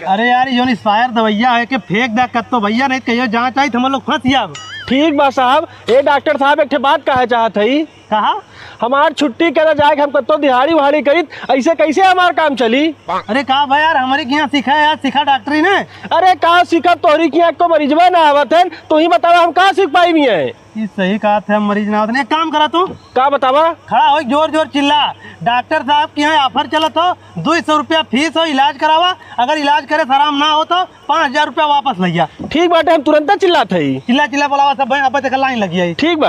अरे यार ये इंस्पायर दवाइया है कि फेंक दे कत्तो भैया नहीं कहियो जहाँ चाहिए हम लोग फंस जाब। ठीक बा साहब। ए डॉक्टर साहब एक बात कहे चाहत हई। कहा हमार छुट्टी करे जाए हम कत्तो दिहाड़ी उहाड़ी करी ऐसे कैसे हमार काम चली। अरे कहा भाई यार हमारे यहाँ सीखा है यार सीखा डॉक्टरी ने। अरे कहा सीखा तोहरी की को मरीजवा ना आवत है तो ही बतावा हम कहाँ सीख पाई भी है। ये सही कहा थे हम मरीज ना होते। एक काम करा तू का बतावा खड़ा हो जोर जोर चिल्ला। डॉक्टर साहब के यहाँ ऑफर चलत हो 200 रुपया फीस हो इलाज करावा। अगर इलाज करे आराम ना हो तो 5000 रुपया वापस लिया। ठीक बाटे हम तुरंत चिल्लात हई। चिल्ला चिल्ला बोलावा सब भाई अब तक लाइन लगी है। ठीक बा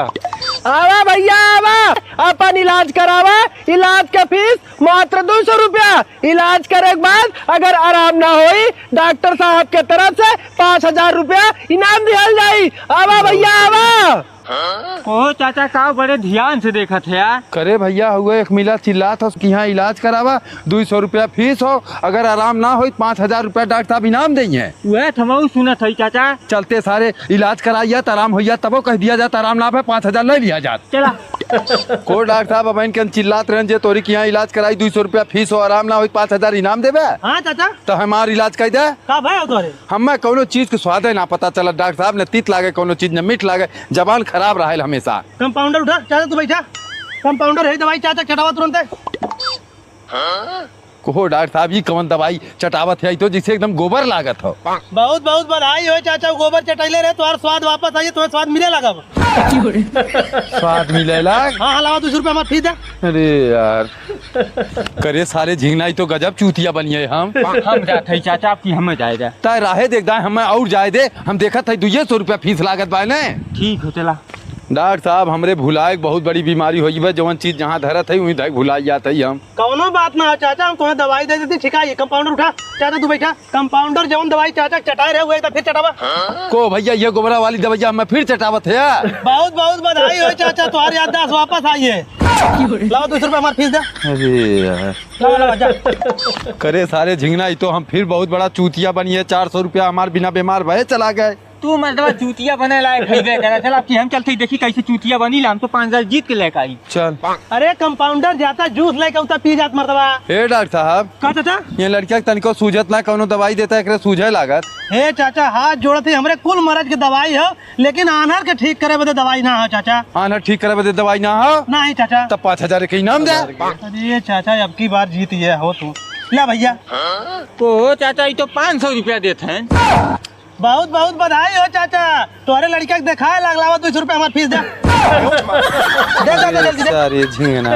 आवा भैया आवा अपन इलाज करावा। इलाज का फीस मात्र 200 रुपया। इलाज करे के बाद अगर आराम ना होई डॉक्टर साहब के तरफ से 5000 रुपया इनाम दिया जाई। आवा भैया आवा। ओ चाचा का बड़े ध्यान से देखा थे यार। करे भैया हुए एक मिला चिल्ला था उसकी यहाँ इलाज करावा 200 रुपया फीस हो। अगर आराम ना हो 5000 रुपया डॉक्टर साहब इनाम देंगे। वह थमाऊ सुना था चाचा। चलते सारे इलाज कराइया तो आराम होइया तबो कह दिया जाता आराम ना पे 5000 ले लिया जाता। चला को डॉक्टर साहब अब इनके चिल्लात रहे जे तोरी की यहाँ इलाज कराई 200 रुपया फीस हो आराम ना हो 5000 इनाम देवे। हाँ चाचा तो हमार इलाज कर दे। का भाई हो तोरे हमें कोनो चीज के स्वाद है ना पता चला। डॉक्टर साहब ने तीत लागे कोनो चीज ने मीठ लागे जबान खराब रहा हमेशा। कंपाउंडर उठा चाचा तू बैठा। कंपाउंडर है दवाई चाचा चटावा तुरंत। को डॉक्टर साहब ये कौन दवाई चटावत है तो जिससे एकदम गोबर लागत हो। बहुत बहुत बधाई हो चाचा गोबर चटैले रहे तुम्हारा स्वाद वापस आइए तुम्हें स्वाद मिले लगा। स्वाद मिलेला। हाँ हाँ लावा 200 रुपया मत फीस दे। अरे यार करे सारे झिंगनाई तो गजब चूतिया बनिए हम जाते चाचा आपकी हमें जाएगा। तय राहे देख दाए हमें और जाए दे। हम देखा था 200 रुपया फीस लागत बा ने। ठीक हो चला। डॉक्टर साहब हमरे भुलाए बहुत बड़ी बीमारी हो गई जवन चीज जहाँ धरत है वहीं तक भुलाई जाते ही हम। कौनो बात ना हो चाचा हम तुम्हें दवाई दे देती ठीक है। कंपाउंडर उठा चाचा तू बैठा। कंपाउंडर जवन दवाई चाचा चटाए रहे हुए फिर चटावा। को भैया ये गोबरा वाली दवाइया हमें फिर चटावत है। बहुत बहुत बधाई हो चाचा तुम्हारी याददाश्त वापस आई है। लाओ 200 रुपया हमारे फीस दे। अरे यार लाओ लाओ जा। करे सारे झिंगनाई तो हम फिर बहुत बड़ा चूतिया बनिए। 400 रुपया हमार बिना बीमार भय चला गए। तू मतलब चूतिया बने लायक है चल आपकी हम चलते देखी कैसे चूतिया बनी ला। हम तो 5000 जीत के लेकर आई। चल अरे कंपाउंडर जाता जूस लेके उता पी जात मरतबा। हे डॉक्टर साहब का चाचा ये लड़किया के तनिको सूझत ना कोनो दवाई देता है सूझे लागत। हे चाचा हाथ जोड़त है हमरे कुल मरज के दवाई हो लेकिन आनर के ठीक करे बदे दवाई ना हो चाचा। आना ठीक करे बदे दवाई ना हो नहीं चाचा। तब 5000 के इनाम दे। अरे चाचा अब की बार जीत ये हो तू ला भैया। ओ चाचा ये तो 500 रुपया देते हैं। बहुत बहुत बधाई हो चाचा तोहरे लड़का के दिखाए लगला 200 रुपया हमारे फीस दे। दे दे जल्दी दे। सारे झिंगना